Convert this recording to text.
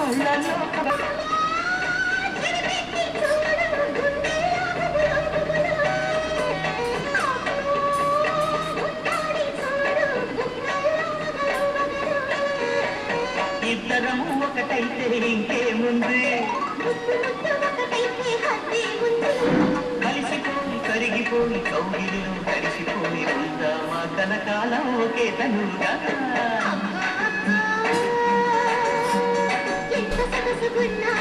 కళ్ళల్లో ఇద్దరము ఒకటైతే ఇంకేముంది కలిసిపోయి కరిగిపోయి కౌగిలిలో కలిసిపోయి ఉందామా కనకాలం ఒకే తనుగా ఎంత సొగసుగున్నా